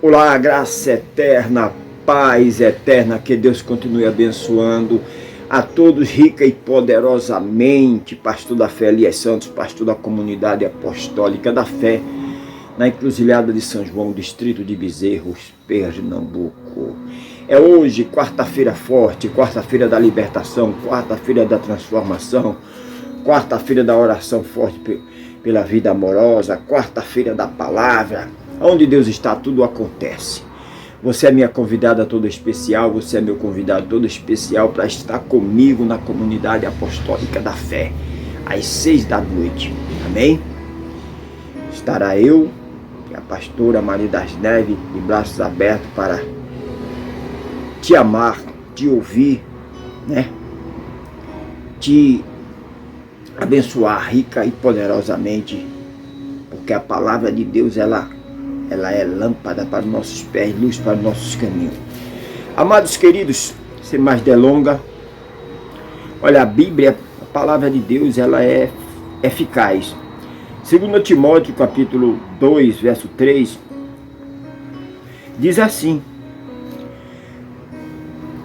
Olá, graça eterna, paz eterna, que Deus continue abençoando a todos rica e poderosamente. Pastor da Fé Elias Santos, pastor da Comunidade Apostólica da Fé, na Encruzilhada de São João, distrito de Bezerros, Pernambuco. É hoje, quarta-feira forte, quarta-feira da libertação, quarta-feira da transformação, quarta-feira da oração forte pela vida amorosa, quarta-feira da palavra. Onde Deus está, tudo acontece. Você é minha convidada toda especial, você é meu convidado todo especial para estar comigo na Comunidade Apostólica da Fé, às 6 da noite. Amém? Estará eu e a pastora Maria das Neves de braços abertos para te amar, te ouvir, né? Te abençoar rica e poderosamente, porque a palavra de Deus, ela é lâmpada para os nossos pés, luz para os nossos caminhos. Amados queridos, sem mais delonga, olha, a Bíblia, a palavra de Deus, ela é eficaz. 2 Timóteo, capítulo 2, verso 3, diz assim,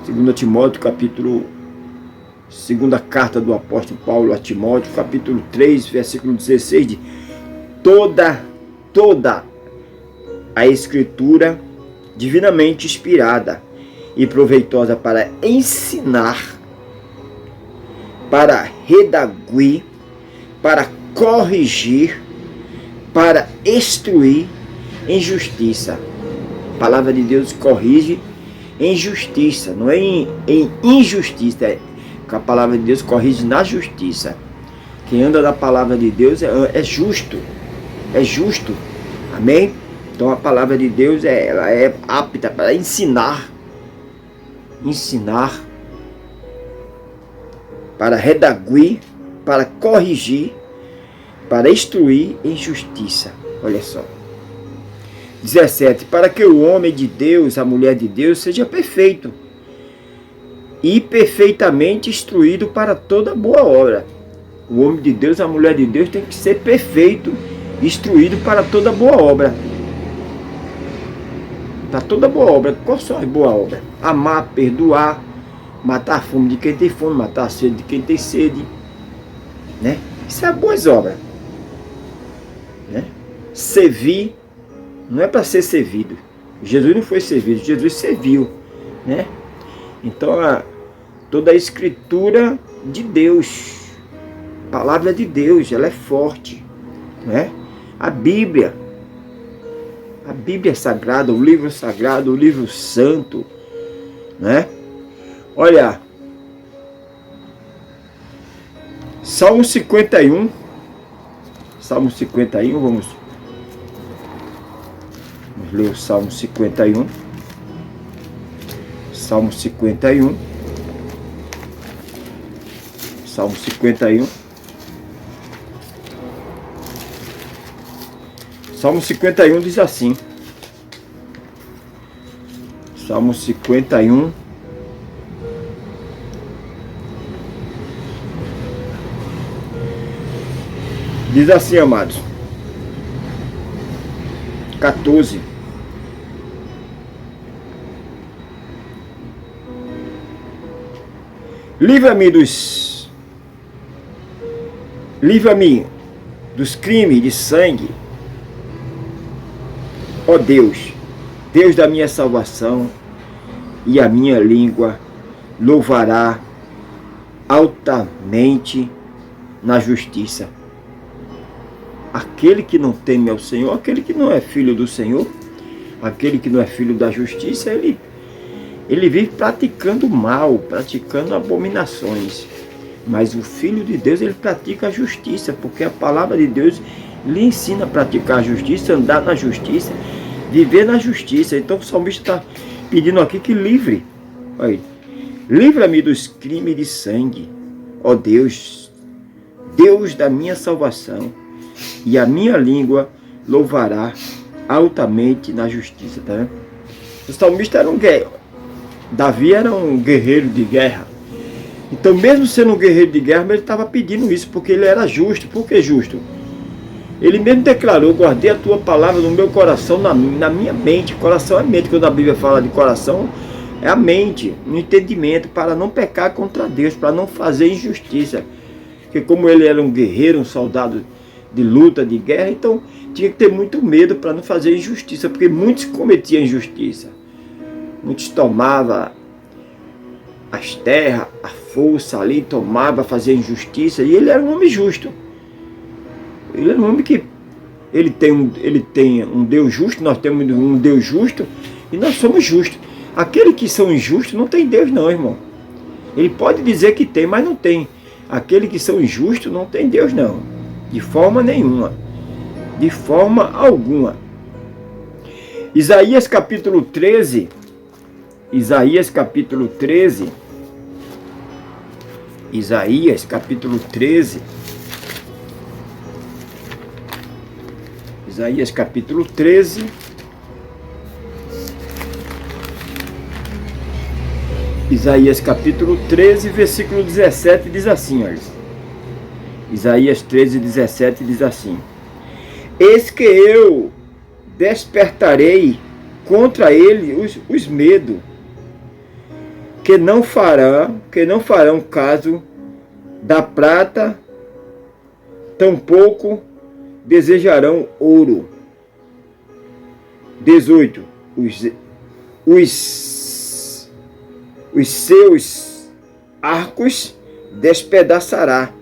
2 Timóteo, segunda carta do apóstolo Paulo a Timóteo, capítulo 3, versículo 16, diz, toda a Escritura divinamente inspirada e proveitosa para ensinar, para redarguir, para corrigir, para instruir em justiça. A palavra de Deus corrige em justiça, não é em injustiça, que a palavra de Deus corrige na justiça. Quem anda na palavra de Deus é justo, amém? Então a palavra de Deus ela é apta para ensinar, para redarguir, para corrigir, para instruir em justiça. Olha só. 17. Para que o homem de Deus, a mulher de Deus, seja perfeito e perfeitamente instruído para toda boa obra. O homem de Deus, a mulher de Deus tem que ser perfeito, instruído para toda boa obra. Para toda boa obra. Qual são as boas obras? Amar, perdoar, matar a fome de quem tem fome, matar a sede de quem tem sede, né? Isso é boas obras, né? Servir, não é para ser servido. Jesus não foi servido, Jesus serviu, né? Então toda a Escritura de Deus, a palavra de Deus, ela é forte, né? A Bíblia sagrada, o livro sagrado, o livro santo, né? Olha, Salmo 51, vamos ler o Salmo 51, Salmo 51, Salmo 51 diz assim, Salmo 51, diz assim, amados, 14, livra-me dos crimes de sangue, ó Deus, Deus da minha salvação, e a minha língua louvará altamente na justiça. Aquele que não teme ao Senhor, aquele que não é filho do Senhor, aquele que não é filho da justiça, ele vive praticando mal, praticando abominações. Mas o Filho de Deus, ele pratica a justiça, porque a palavra de Deus lhe ensina a praticar a justiça, andar na justiça, viver na justiça. Então o salmista está pedindo aqui que livra-me dos crimes de sangue, ó Deus, Deus da minha salvação, e a minha língua louvará altamente na justiça, tá vendo? O salmista era Davi era um guerreiro de guerra. Então, mesmo sendo um guerreiro de guerra, ele estava pedindo isso, porque ele era justo. Por que justo? Ele mesmo declarou: guardei a tua palavra no meu coração, na minha mente. Coração é mente. Quando a Bíblia fala de coração, é a mente, o entendimento, para não pecar contra Deus, para não fazer injustiça. Porque como ele era um guerreiro, um soldado de luta, de guerra, então tinha que ter muito medo para não fazer injustiça, porque muitos cometiam injustiça. Muitos tomavam as terras, a força ali, tomava, fazia injustiça, e ele era um homem justo. Ele é um homem que ele tem um Deus justo, nós temos um Deus justo e nós somos justos. Aqueles que são injustos não tem Deus não, irmão. Ele pode dizer que tem, mas não tem. Aqueles que são injustos não tem Deus não. De forma nenhuma. De forma alguma. Isaías capítulo 13. Isaías capítulo 13. Isaías capítulo 13. Isaías capítulo 13, Isaías capítulo 13, versículo 17, diz assim, olha. Isaías 13, 17 diz assim: eis que eu despertarei contra ele os medos, que não farão caso da prata, tampouco desejarão ouro. 18. Os seus arcos despedaçarão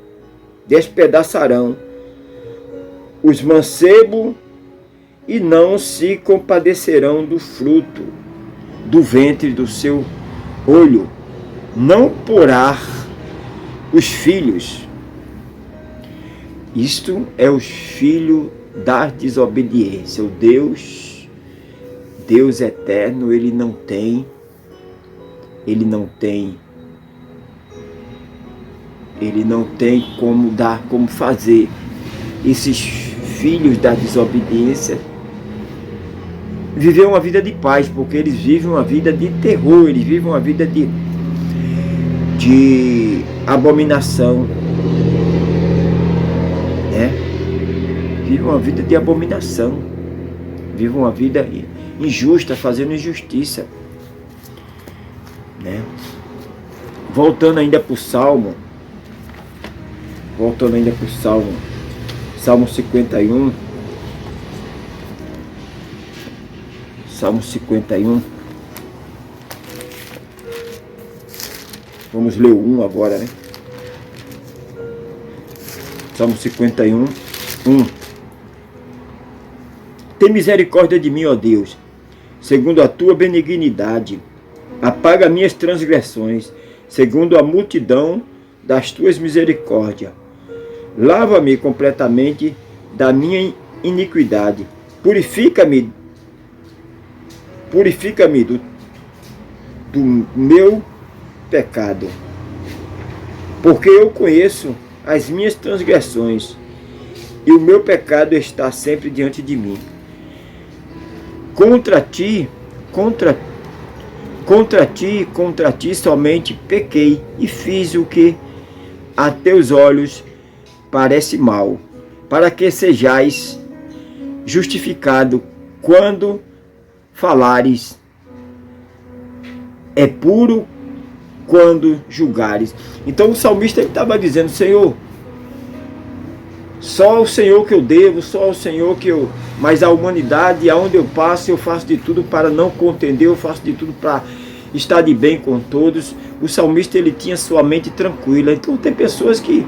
os mancebos e não se compadecerão do fruto do ventre do seu olho. Não porá os filhos. Isto é os filhos da desobediência. O Deus eterno, ele não tem como fazer esses filhos da desobediência viver uma vida de paz, porque eles vivem uma vida de terror, eles vivem uma vida de abominação. Vive uma vida de abominação, vive uma vida injusta, fazendo injustiça, né? Voltando ainda para o Salmo, Salmo 51, Salmo 51, vamos ler o 1 agora, né? Salmo 51, 1. Tem misericórdia de mim, ó Deus, segundo a tua benignidade. Apaga minhas transgressões, segundo a multidão das tuas misericórdias. Lava-me completamente da minha iniquidade. Purifica-me do meu pecado. Porque eu conheço as minhas transgressões, e o meu pecado está sempre diante de mim. Contra ti somente pequei e fiz o que a teus olhos parece mal, para que sejais justificado quando falares, é puro quando julgares. Então o salmista estava dizendo: Senhor, só ao Senhor que eu devo, só ao Senhor que eu... Mas a humanidade, aonde eu passo, eu faço de tudo para não contender, eu faço de tudo para estar de bem com todos. O salmista, ele tinha sua mente tranquila. Então tem pessoas que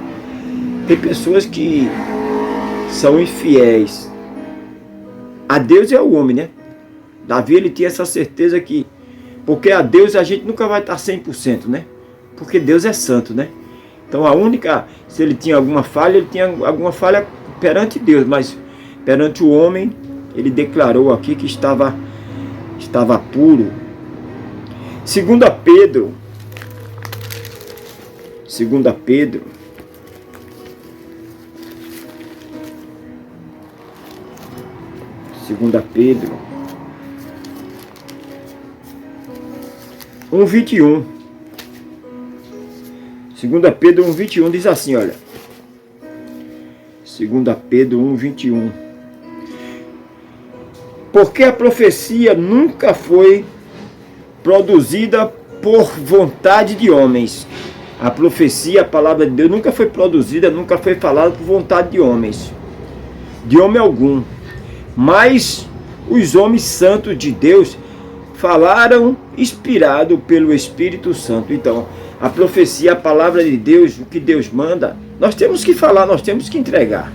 são infiéis a Deus e ao homem, né? Davi, ele tinha essa certeza que... Porque a Deus a gente nunca vai estar 100%, né? Porque Deus é santo, né? Então a única, se ele tinha alguma falha, ele tinha alguma falha perante Deus, mas perante o homem, ele declarou aqui que estava puro. 2 Pedro, 1:21. 2 Pedro 1:21 diz assim, olha. 2 Pedro 1:21. Porque a profecia nunca foi produzida por vontade de homens. A profecia, a palavra de Deus, nunca foi produzida, nunca foi falada por vontade de homens. De homem algum. Mas os homens santos de Deus falaram inspirado pelo Espírito Santo. Então, a profecia, a palavra de Deus, o que Deus manda, nós temos que falar, nós temos que entregar.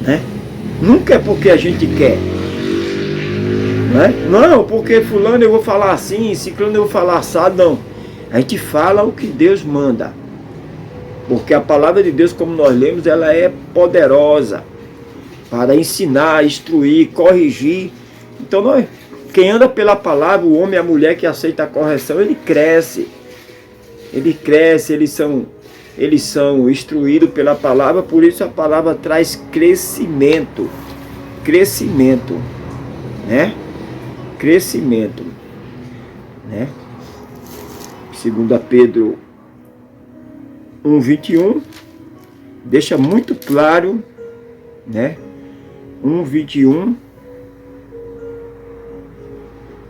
Né? Nunca é porque a gente quer. Né? Não, porque fulano eu vou falar assim, ciclano eu vou falar assado, não. A gente fala o que Deus manda. Porque a palavra de Deus, como nós lemos, ela é poderosa para ensinar, instruir, corrigir. Então, quem anda pela palavra, o homem e a mulher que aceita a correção, ele cresce. Ele cresce, eles são instruídos pela palavra, por isso a palavra traz crescimento. Crescimento. Né? Crescimento. Né? 2 Pedro 1:21 deixa muito claro, né? 1:21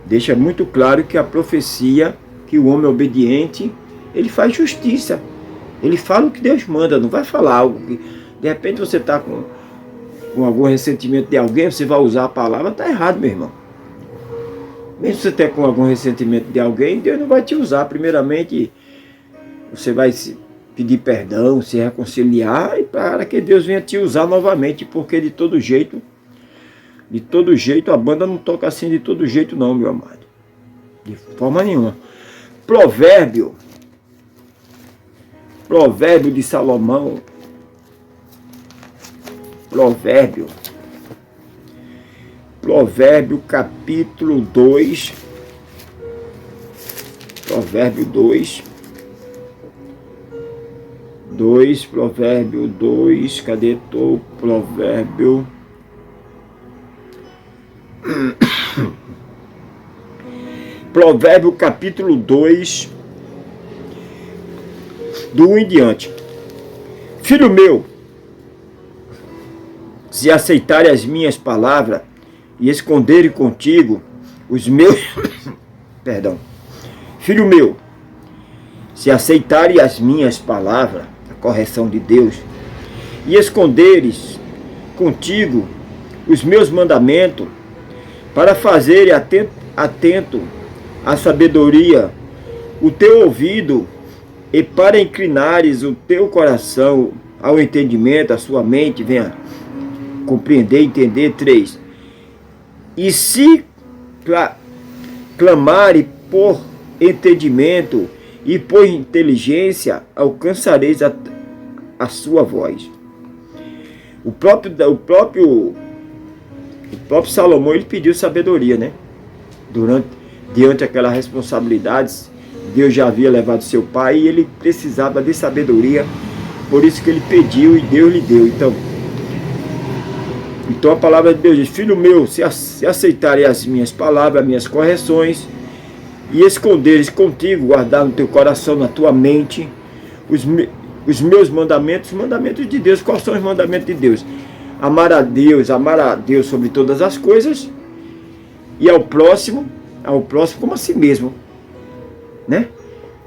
deixa muito claro que a profecia, que o homem obediente, ele faz justiça. Ele fala o que Deus manda, não vai falar algo que de repente você está com algum ressentimento de alguém, você vai usar a palavra, está errado, meu irmão. Mesmo se você estiver com algum ressentimento de alguém, Deus não vai te usar. Primeiramente, você vai pedir perdão, se reconciliar, e para que Deus venha te usar novamente, porque de todo jeito, a banda não toca assim de todo jeito não, meu amado. De forma nenhuma. Provérbio de Salomão. Provérbio capítulo 2. Provérbio 2. Provérbio 2. Cadê o provérbio? Provérbio capítulo 2, do 1 em diante. Filho meu, se aceitarem as minhas palavras e esconderem contigo os meus... Perdão. Filho meu, se aceitarem as minhas palavras, a correção de Deus, e esconderes contigo os meus mandamentos, para fazeres atento à sabedoria o teu ouvido, e para inclinares o teu coração ao entendimento, a sua mente venha compreender, entender. 3. E se clamarem por entendimento e por inteligência, alcançareis a sua voz. O próprio Salomão, ele pediu sabedoria, né? Diante daquelas responsabilidades, Deus já havia levado seu pai e ele precisava de sabedoria, por isso que ele pediu e Deus lhe deu. Então a palavra de Deus diz: filho meu, se aceitarem as minhas palavras, as minhas correções, e esconderes contigo, guardar no teu coração, na tua mente, os meus mandamentos, os mandamentos de Deus. Quais são os mandamentos de Deus? Amar a Deus sobre todas as coisas, e ao próximo como a si mesmo, né?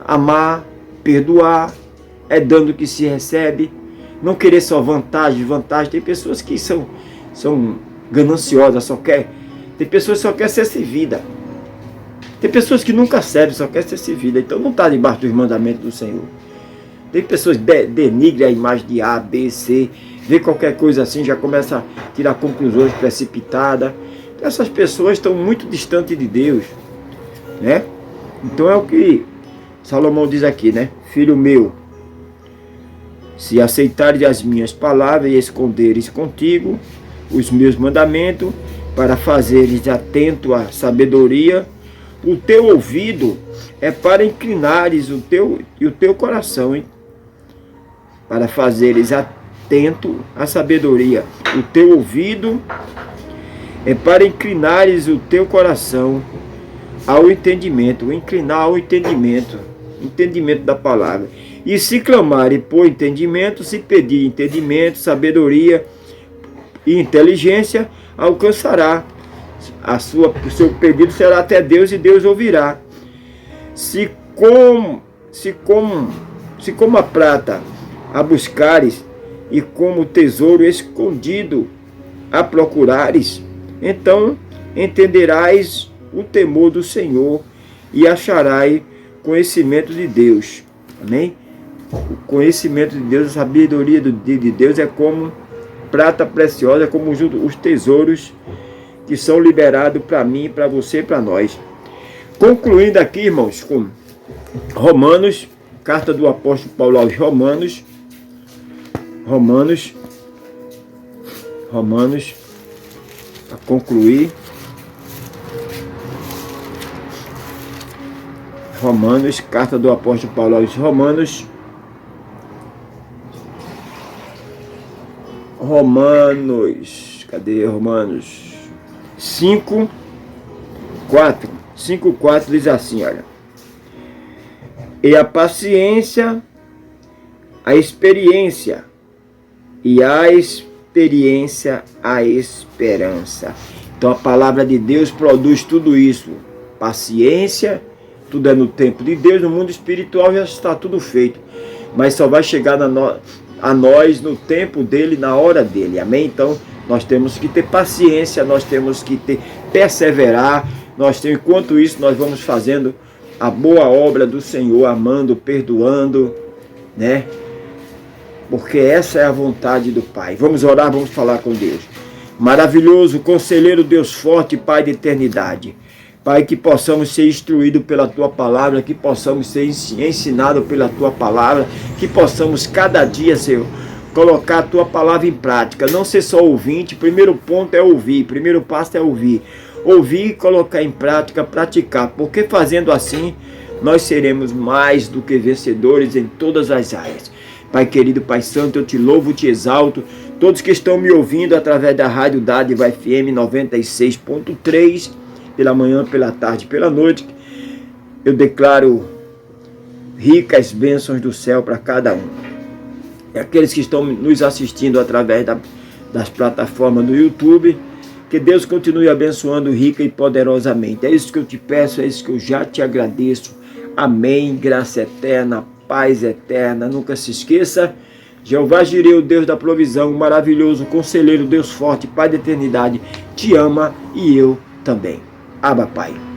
Amar, perdoar, é dando que se recebe, não querer só vantagem. Tem pessoas que são gananciosas, tem pessoas que só querem ser servida, tem pessoas que nunca servem, só querem ser servida, então não está debaixo dos mandamentos do Senhor. Tem pessoas que denigrem a imagem de A, B, C, vê qualquer coisa assim, já começa a tirar conclusões precipitadas. Então, essas pessoas estão muito distantes de Deus, né? Então é o que Salomão diz aqui, né? Filho meu, se aceitares as minhas palavras e esconderes contigo os meus mandamentos, para fazeres atento à sabedoria, o teu ouvido é para inclinares o teu coração, hein? Para fazeres atento à sabedoria. O teu ouvido é para inclinares o teu coração ao entendimento. Inclinar ao entendimento da palavra. E se clamarem por entendimento, se pedir entendimento, sabedoria e inteligência, alcançará. O seu pedido será até Deus e Deus ouvirá. Se como a prata a buscares e como tesouro escondido a procurares, então entenderás o temor do Senhor e acharás conhecimento de Deus. Amém? O conhecimento de Deus, a sabedoria de Deus é como prata preciosa, como os tesouros que são liberados para mim, para você e para nós. Concluindo aqui, irmãos, com Romanos, carta do apóstolo Paulo aos Romanos, para concluir, Romanos, carta do apóstolo Paulo aos Romanos, cadê Romanos? 5:4 diz assim, olha: e a paciência, a experiência, e a experiência, a esperança. Então a palavra de Deus produz tudo isso. Paciência, tudo é no tempo de Deus. No mundo espiritual já está tudo feito, mas só vai chegar a nós no tempo dele, na hora dele. Amém? Então nós temos que ter paciência, nós temos que perseverar. Enquanto isso, nós vamos fazendo a boa obra do Senhor, amando, perdoando, né? Porque essa é a vontade do Pai. Vamos orar, vamos falar com Deus. Maravilhoso, conselheiro, Deus forte, Pai de eternidade. Pai, que possamos ser instruídos pela Tua Palavra, que possamos ser ensinados pela Tua Palavra, que possamos cada dia, Senhor, colocar a Tua Palavra em prática. Não ser só ouvinte. Primeiro ponto é ouvir, primeiro passo é ouvir. Ouvir, colocar em prática, praticar. Porque fazendo assim, nós seremos mais do que vencedores em todas as áreas. Pai querido, Pai santo, eu te louvo, te exalto. Todos que estão me ouvindo através da Rádio Dádiva FM 96.3, pela manhã, pela tarde, pela noite, eu declaro ricas bênçãos do céu para cada um. E aqueles que estão nos assistindo através das plataformas do YouTube, que Deus continue abençoando rica e poderosamente. É isso que eu te peço, é isso que eu já te agradeço. Amém. Graça eterna, paz eterna. Nunca se esqueça, Jeová Jireh, o Deus da provisão, o maravilhoso conselheiro, Deus forte, Pai da eternidade, te ama e eu também. Abba, Pai.